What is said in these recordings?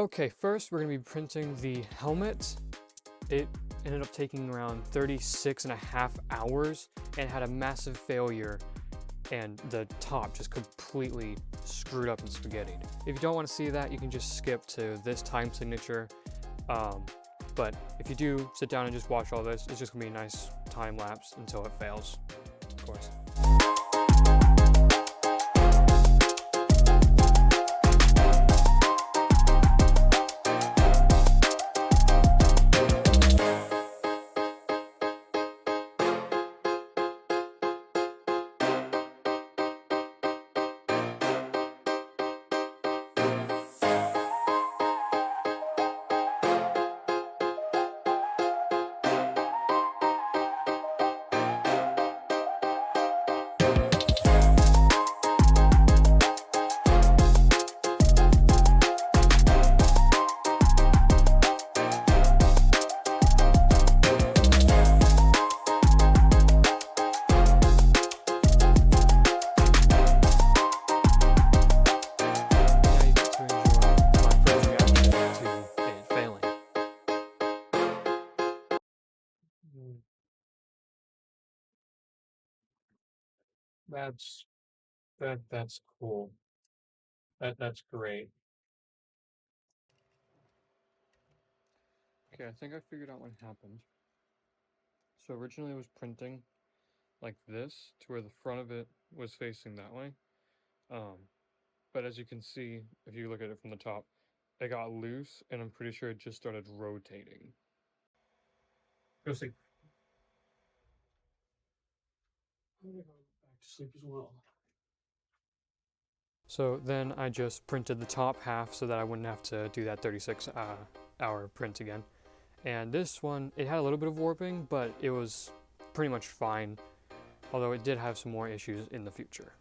Okay, first we're going to be printing the helmet. It ended up taking around 36.5 hours and had a massive failure, and the top just completely screwed up and spaghettied. If you don't want to see that, you can just skip to this time signature. But if you do sit down and just watch all this, it's just gonna be a nice time lapse until it fails, of course. That's cool. That's great. Okay, I think I figured out what happened. So originally it was printing like this to where the front of it was facing that way. But as you can see, if you look at it from the top, it got loose and I'm pretty sure it just started rotating. Go sleep. I'm gonna go back to sleep as well. So then I just printed the top half so that I wouldn't have to do that 36-hour print again. And this one, it had a little bit of warping, but it was pretty much fine, although it did have some more issues in the future.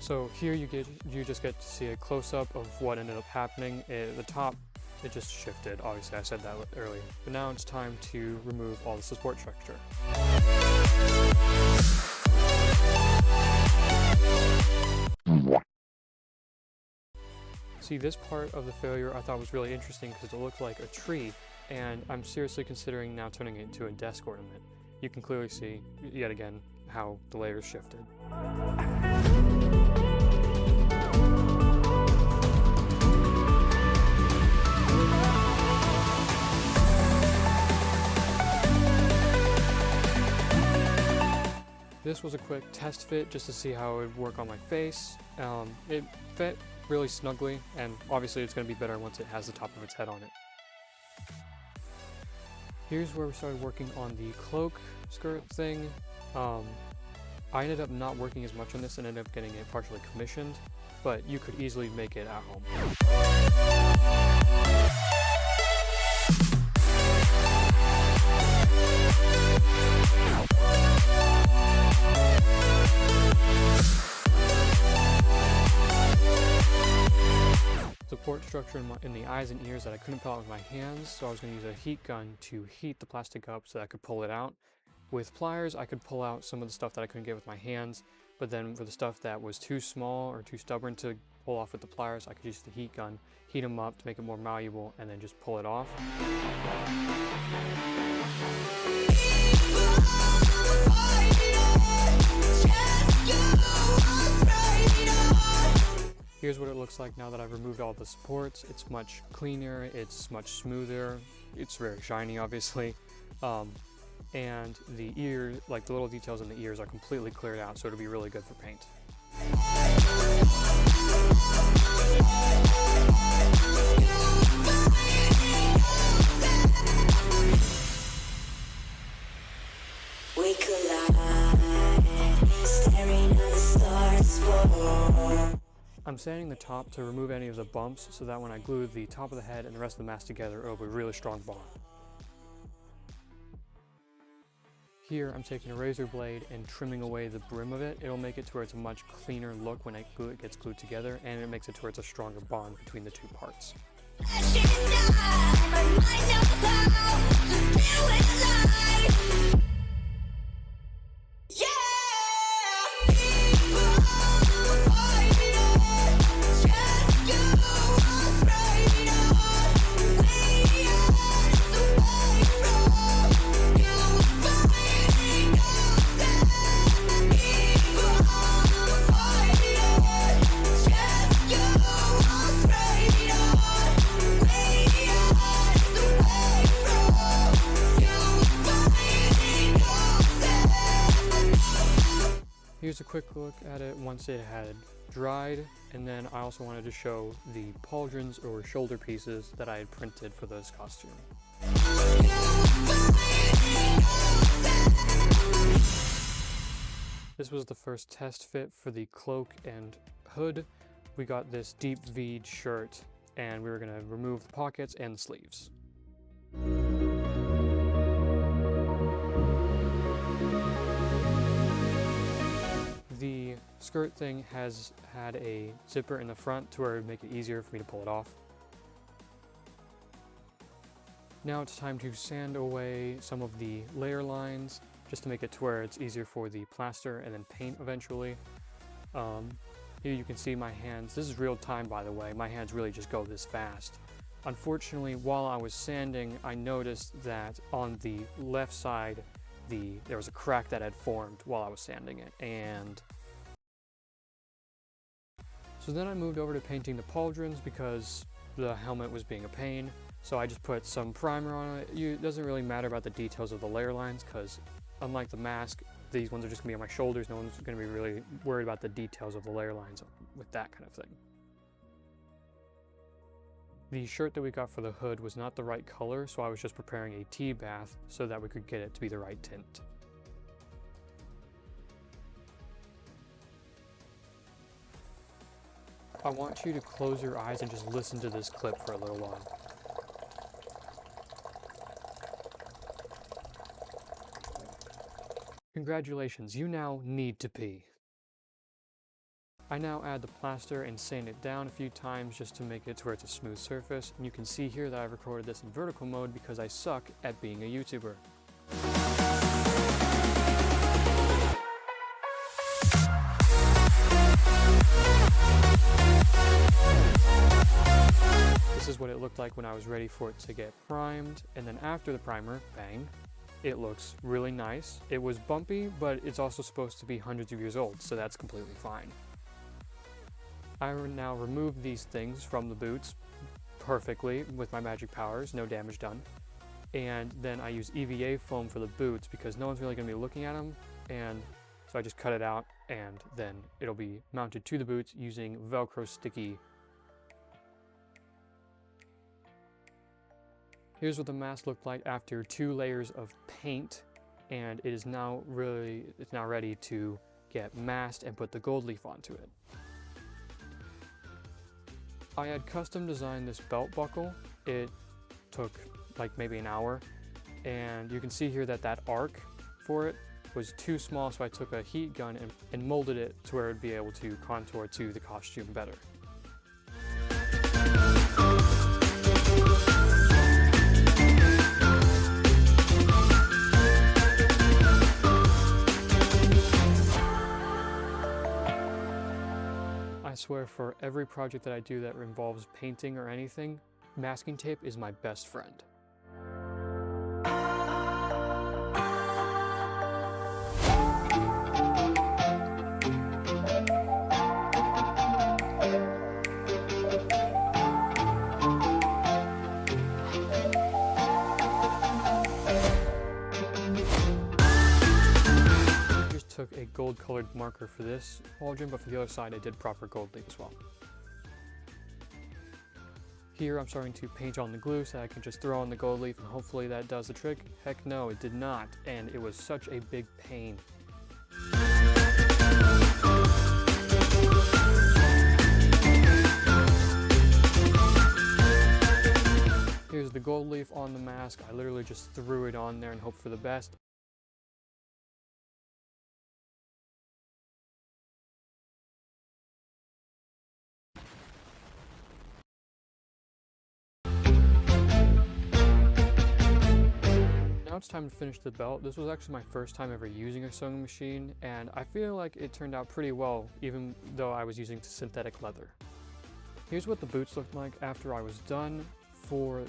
So here you just get to see a close-up of what ended up happening. At the top, it just shifted. Obviously, I said that earlier. But now it's time to remove all the support structure. See, this part of the failure I thought was really interesting because it looked like a tree, and I'm seriously considering now turning it into a desk ornament. You can clearly see, yet again, how the layers shifted. This was a quick test fit just to see how it would work on my face. It fit really snugly, and obviously it's going to be better once it has the top of its head on it. Here's where we started working on the cloak skirt thing. I ended up not working as much on this and ended up getting it partially commissioned, but you could easily make it at home. Support structure in the eyes and ears that I couldn't pull out with my hands, so I was going to use a heat gun to heat the plastic up so that I could pull it out. With pliers, I could pull out some of the stuff that I couldn't get with my hands, but then for the stuff that was too small or too stubborn to pull off with the pliers, I could use the heat gun, heat them up to make it more malleable, and then just pull it off. Here's what it looks like now that I've removed all the supports. It's much cleaner, it's much smoother, it's very shiny obviously, and the ear, like the little details in the ears are completely cleared out, so it'll be really good for paint. We collide, staring at the stars fall. I'm sanding the top to remove any of the bumps so that when I glue the top of the head and the rest of the mask together, it'll be a really strong bond. Here, I'm taking a razor blade and trimming away the brim of it. It'll make it to where it's a much cleaner look when it gets glued together, and it makes it to where it's a stronger bond between the two parts. Here's a quick look at it once it had dried, and then I also wanted to show the pauldrons or shoulder pieces that I had printed for this costume. This was the first test fit for the cloak and hood. We got this deep V'd shirt, and we were going to remove the pockets and the sleeves. The skirt thing has had a zipper in the front to where it would make it easier for me to pull it off. Now it's time to sand away some of the layer lines just to make it to where it's easier for the plaster and then paint eventually. Here you can see my hands. This is real time, by the way. My hands really just go this fast. Unfortunately, while I was sanding, I noticed that on the left side there was a crack that had formed while I was sanding it, and so then I moved over to painting the pauldrons because the helmet was being a pain. So I just put some primer on it. It doesn't really matter about the details of the layer lines because unlike the mask, these ones are just gonna be on my shoulders. No one's gonna be really worried about the details of the layer lines with that kind of thing. The shirt that we got for the hood was not the right color, so I was just preparing a tea bath so that we could get it to be the right tint. I want you to close your eyes and just listen to this clip for a little while. Congratulations, you now need to pee. I now add the plaster and sand it down a few times just to make it to where it's a smooth surface, and you can see here that I've recorded this in vertical mode because I suck at being a YouTuber. This is what it looked like when I was ready for it to get primed, and then after the primer, bang, it looks really nice. It was bumpy, but it's also supposed to be hundreds of years old, so that's completely fine. I now remove these things from the boots perfectly with my magic powers, no damage done. And then I use EVA foam for the boots because no one's really going to be looking at them, and so I just cut it out and then it'll be mounted to the boots using Velcro sticky. Here's what the mask looked like after 2 layers of paint, and it's now ready to get masked and put the gold leaf onto it. I had custom designed this belt buckle. It took like maybe an hour, and you can see here that that arc for it was too small, so I took a heat gun and molded it to where it would be able to contour to the costume better. I swear for every project that I do that involves painting or anything, masking tape is my best friend. Took a gold colored marker for this pauldron, but for the other side I did proper gold leaf as well. Here I'm starting to paint on the glue so I can just throw on the gold leaf and hopefully that does the trick. Heck no, it did not, and it was such a big pain. here's the gold leaf on the mask. I literally just threw it on there and hoped for the best. Now it's time to finish the belt. This was actually my first time ever using a sewing machine, and I feel like it turned out pretty well, even though I was using synthetic leather. Here's what the boots looked like after I was done. For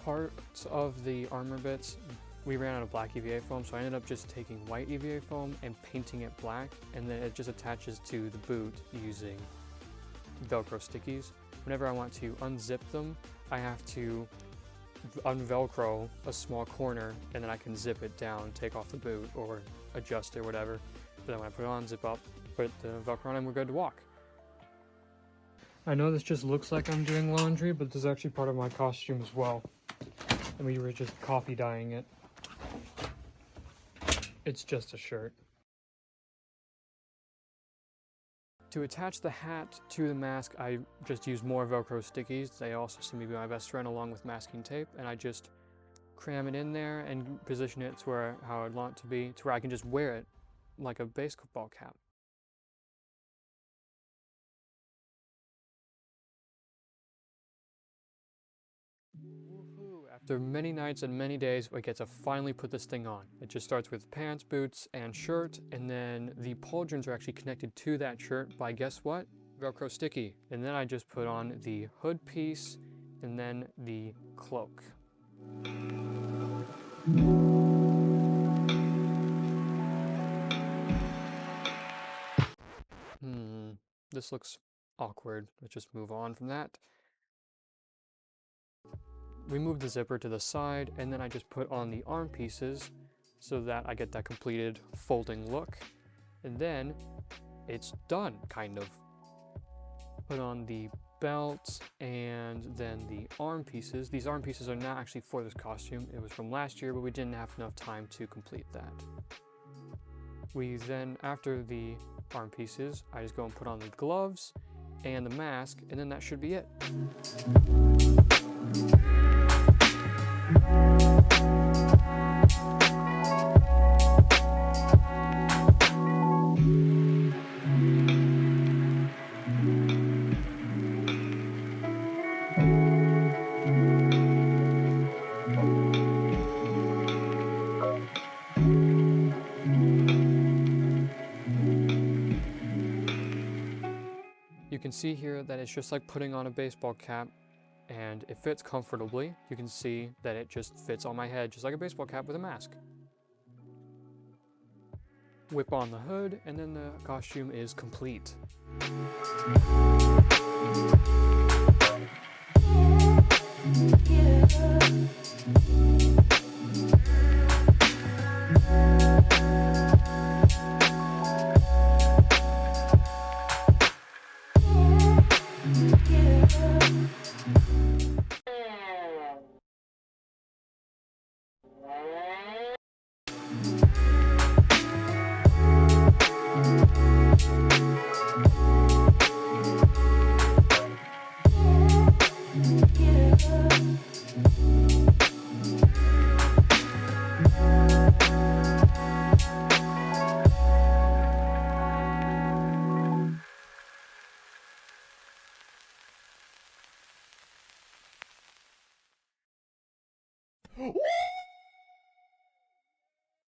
parts of the armor bits, we ran out of black EVA foam, so I ended up just taking white EVA foam and painting it black, and then it just attaches to the boot using Velcro stickies. Whenever I want to unzip them, I have to unvelcro a small corner, and then I can zip it down, take off the boot, or adjust it, whatever. But then when I put it on, zip up, put the Velcro on, and we're good to walk. I know this just looks like I'm doing laundry, but this is actually part of my costume as well. And we were just coffee dyeing it. It's just a shirt. To attach the hat to the mask, I just use more Velcro stickies. They also seem to be my best friend, along with masking tape, and I just cram it in there and position it to where how I'd want it to be, to where I can just wear it like a baseball cap. Woohoo! After many nights and many days, we get to finally put this thing on. It just starts with pants, boots, and shirt, and then the pauldrons are actually connected to that shirt by, guess what? Velcro sticky. And then I just put on the hood piece, and then the cloak. This looks awkward. Let's just move on from that. We move the zipper to the side, and then I just put on the arm pieces so that I get that completed folding look. And then it's done, kind of. Put on the belt and then the arm pieces. These arm pieces are not actually for this costume. It was from last year, but we didn't have enough time to complete that. We then, after the arm pieces, I just go and put on the gloves and the mask, and then that should be it. You can see here that it's just like putting on a baseball cap, and it fits comfortably. You can see that it just fits on my head just like a baseball cap with a mask. Whip on the hood, and then the costume is complete. Yeah.